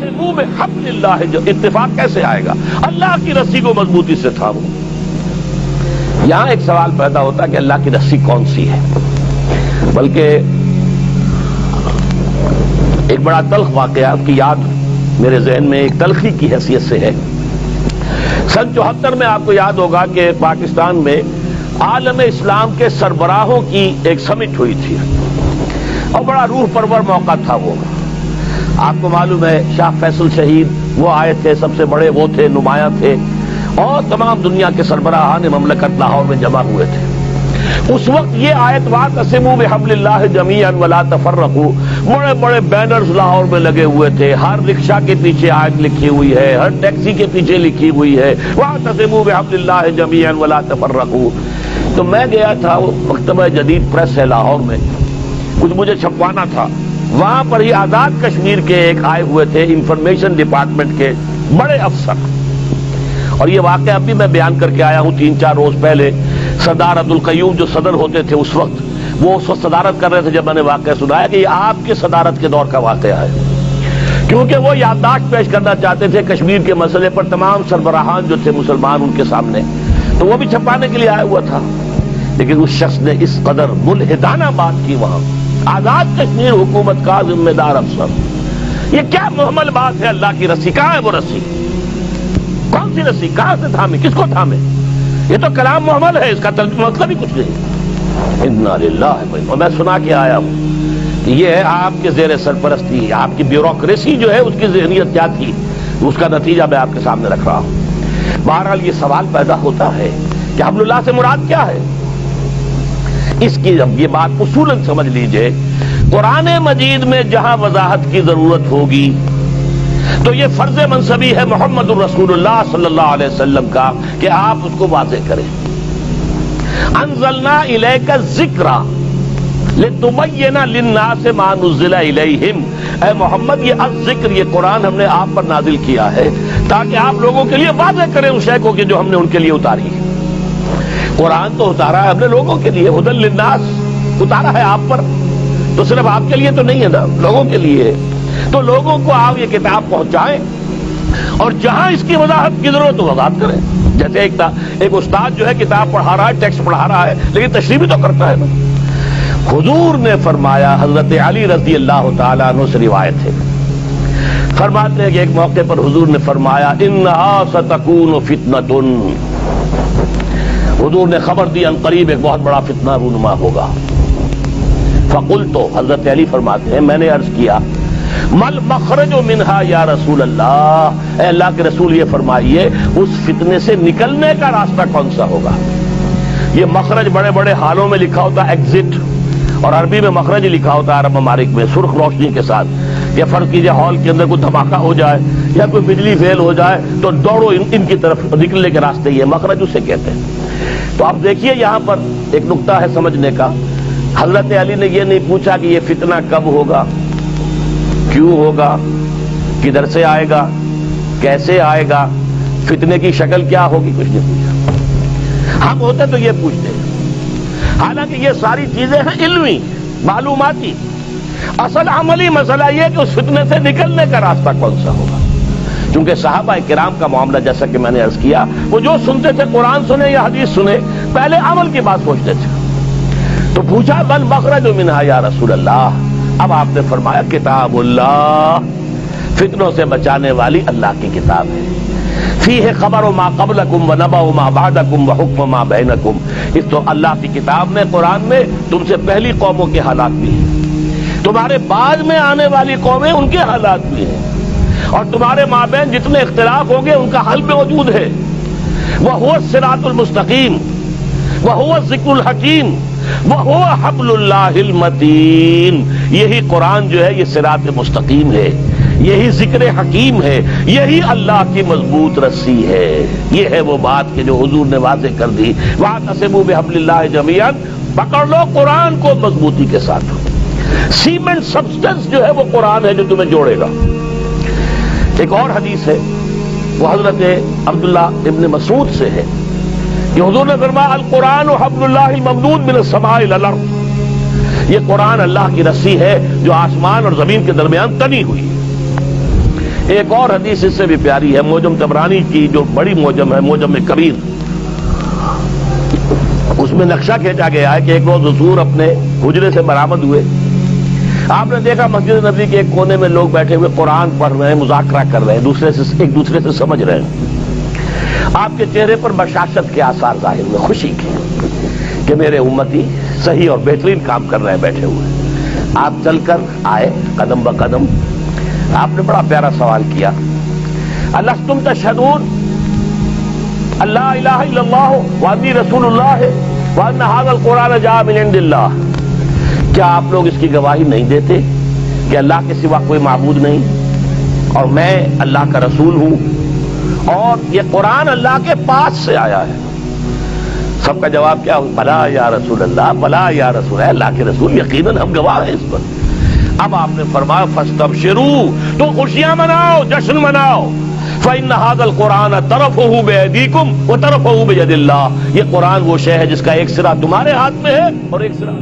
وَاعْتَصِمُوا بِحَبْلِ اللَّهِ، جو اتفاق کیسے آئے گا؟ اللہ کی رسی کو مضبوطی سے تھامو۔ یہاں ایک سوال پیدا ہوتا ہے کہ اللہ کی رسی کون سی ہے؟ بلکہ ایک بڑا تلخ واقعہ کی یاد میرے ذہن میں ایک تلخی کی حیثیت سے ہے۔ سن 74 میں آپ کو یاد ہوگا کہ پاکستان میں عالم اسلام کے سربراہوں کی ایک سمٹ ہوئی تھی اور بڑا روح پرور موقع تھا وہ۔ آپ کو معلوم ہے شاہ فیصل شہید وہ آئے تھے، سب سے بڑے وہ تھے، نمایاں تھے، اور تمام دنیا کے سربراہان مملکت لاہور میں جمع ہوئے تھے۔ اس وقت یہ آیت وَاعْتَصِمُوا بِحَبْلِ اللَّهِ جَمِيعًا وَلَا تَفَرَّقُوا بڑے بڑے بینرز لاہور میں لگے ہوئے تھے، ہر رکشہ کے پیچھے آیت لکھی ہوئی ہے، ہر ٹیکسی کے پیچھے لکھی ہوئی ہے وَاعْتَصِمُوا بِحَبْلِ اللَّهِ جَمِيعًا وَلَا تَفَرَّقُوا۔ تو میں گیا تھا، وہ مکتبہ جدید پریس ہے لاہور میں، کچھ مجھے چھپوانا تھا، وہاں پر ہی آزاد کشمیر کے ایک آئے ہوئے تھے انفارمیشن ڈپارٹمنٹ کے بڑے افسر، اور یہ واقعہ اب بھی میں بیان کر کے آیا ہوں 3-4 روز پہلے۔ سردار عبدالقیوم جو صدر ہوتے تھے اس وقت، وہ اس وقت صدارت کر رہے تھے جب میں نے واقعہ سنایا کہ یہ آپ کے صدارت کے دور کا واقعہ ہے، کیونکہ وہ یادداشت پیش کرنا چاہتے تھے کشمیر کے مسئلے پر تمام سربراہان جو تھے مسلمان ان کے سامنے، تو وہ بھی چھپانے کے لیے آیا ہوا تھا۔ لیکن اس شخص نے اس قدر ملحدانہ بات کی وہاں، آزاد کشمیر حکومت کا ذمہ دار افسر، یہ کیا محمل بات ہے؟ اللہ کی رسی کہاں ہے؟ وہ رسی کون سی رسی؟ کہاں سے تھامے؟ کس کو تھامے؟ یہ تو کلام محمل ہے، اس کا مطلب ہی کچھ نہیں۔ انا للہ، اور میں سنا کے آیا ہوں کہ یہ ہے آپ کے زیر سرپرستی، آپ کی بیوروکریسی جو ہے اس کی ذہنیت کیا تھی، اس کا نتیجہ میں آپ کے سامنے رکھ رہا ہوں۔ بہرحال یہ سوال پیدا ہوتا ہے کہ حبل اللہ سے مراد کیا ہے؟ اس کی جب یہ بات اصولاً سمجھ لیجئے، قرآن مجید میں جہاں وضاحت کی ضرورت ہوگی تو یہ فرض منصبی ہے محمد الرسول اللہ صلی اللہ علیہ وسلم کا کہ آپ اس کو واضح کریں۔ انزلنا الیک الذکر لتبین للناس ما نزل الیہم، اے محمد یہ الذکر، یہ قرآن ہم نے آپ پر نازل کیا ہے تاکہ آپ لوگوں کے لیے واضح کریں اس شے کو کہ جو ہم نے ان کے لیے اتاری ہے۔ قرآن تو اتارا ہے ہم نے لوگوں کے لیے، ھدی للناس اتارا ہے آپ پر، تو صرف آپ کے لیے تو نہیں ہے نا، لوگوں کے لیے ہے۔ تو لوگوں کو آپ یہ کتاب پہنچائیں اور جہاں اس کی وضاحت کی ضرورت ہو وضاحت کریں۔ جیسے ایک استاد جو ہے کتاب پڑھا رہا ہے، ٹیکسٹ پڑھا رہا ہے، لیکن تشریح بھی تو کرتا ہے نا۔ حضور نے فرمایا، حضرت علی رضی اللہ تعالیٰ عنہ سے روایت ہے، فرماتے ہیں کہ ایک موقع پر حضور نے فرمایا انہا ستکون فتنۃ، حضور نے خبر دی ان قریب ایک بہت بڑا فتنہ رونما ہوگا۔ فقلت، حضرت علی فرماتے ہیں میں نے عرض کیا مل مخرج منہا یا رسول اللہ، اے اللہ کے رسول یہ فرمائیے اس فتنے سے نکلنے کا راستہ کون سا ہوگا؟ یہ مخرج بڑے بڑے حالوں میں لکھا ہوتا ہے ایگزٹ، اور عربی میں مخرج لکھا ہوتا ہے عرب ممالک میں سرخ روشنی کے ساتھ۔ یا فرض کیجئے ہال کے اندر کوئی دھماکہ ہو جائے یا کوئی بجلی فیل ہو جائے تو دوڑو ان کی طرف، نکلنے کے راستے یہ مخرج اسے کہتے ہیں۔ تو اب دیکھیے یہاں پر ایک نقطہ ہے سمجھنے کا، حضرت علی نے یہ نہیں پوچھا کہ یہ فتنہ کب ہوگا، کیوں ہوگا، کدھر سے آئے گا، کیسے آئے گا، فتنے کی شکل کیا ہوگی، کچھ نہیں پوچھا۔ ہم ہوتے تو یہ پوچھتے، حالانکہ یہ ساری چیزیں ہیں علمی معلوماتی، اصل عملی مسئلہ یہ کہ اس فتنے سے نکلنے کا راستہ کون سا ہوگا۔ چونکہ صحابہ کرام کا معاملہ جیسا کہ میں نے عرض کیا، وہ جو سنتے تھے قرآن سنے یا حدیث سنے، پہلے عمل کی بات سوچتے تھے۔ تو پوچھا بل مخرج منہا یا رسول اللہ، اب آپ نے فرمایا کتاب اللہ، فتنوں سے بچانے والی اللہ کی کتاب ہے۔ فیہ خبر ما قبلکم و نبأ ما بعدکم و حکم ما بینکم، اس تو اللہ کی کتاب میں قرآن میں تم سے پہلی قوموں کے حالات بھی ہیں، تمہارے بعد میں آنے والی قومیں ان کے حالات بھی ہیں، اور تمہارے مابین جتنے اختلاف ہوں گے ان کا حل موجود ہے۔ وَهُوَ الصِّرَاطُ الْمُسْتَقِيمُ وَهُوَ الذِّكْرُ الْحَكِيمُ وَهُوَ حَبْلُ اللَّهِ الْمَتِينُ، یہی قرآن جو ہے یہ صراط مستقیم ہے، یہی ذکر حکیم ہے، یہی اللہ کی مضبوط رسی ہے۔ یہ ہے وہ بات کہ جو حضور نے واضح کر دی، وَاعْتَصِمُوا بِحَبْلِ اللَّهِ جَمِيعًا، پکڑ لو قرآن کو مضبوطی کے ساتھ۔ سیمنٹ سبسٹنس جو ہے وہ قرآن ہے جو تمہیں جوڑے گا۔ ایک اور حدیث ہے، وہ حضرت عبداللہ ابن مسعود سے ہے کہ حضور نے فرمایا القرآن حبل اللہ الممدود من السماء الى الارض، یہ قرآن اللہ کی رسی ہے جو آسمان اور زمین کے درمیان تنی ہوئی۔ ایک اور حدیث اس سے بھی پیاری ہے، موجم طبرانی کی جو بڑی موجم ہے، موجم کبیر، اس میں نقشہ کھینچا گیا ہے کہ ایک روز حضور اپنے حجرے سے برآمد ہوئے، آپ نے دیکھا مسجد نبوی کے ایک کونے میں لوگ بیٹھے ہوئے قرآن پڑھ رہے ہیں، مذاکرہ کر رہے ہیں، ایک دوسرے سے سمجھ رہے ہیں۔ آپ کے چہرے پر بشاشت کے آثار ظاہر ہوئے، خوشی کے کہ میرے امتی صحیح اور بہترین کام کر رہے ہیں بیٹھے ہوئے۔ آپ چل کر آئے قدم بہ قدم، آپ نے بڑا پیارا سوال کیا، الستم تشہدون اللہ الہ الا اللہ وانی رسول اللہ وان ھذا القرآن جاء من عند اللہ، کیا آپ لوگ اس کی گواہی نہیں دیتے کہ اللہ کے سوا کوئی معبود نہیں اور میں اللہ کا رسول ہوں اور یہ قرآن اللہ کے پاس سے آیا ہے؟ سب کا جواب کیا ہو؟ بلا یا رسول اللہ، بلا یا رسول اللہ کے رسول، یقیناً ہم گواہ ہیں اس پر۔ اب آپ نے فرمایا فاستبشروا، تو خوشیاں مناؤ، جشن مناؤ، فإن هذا القرآن طرفه بأيديكم وطرفه بيد اللہ، یہ قرآن وہ شے ہے جس کا ایک سرا تمہارے ہاتھ میں ہے اور ایک سرا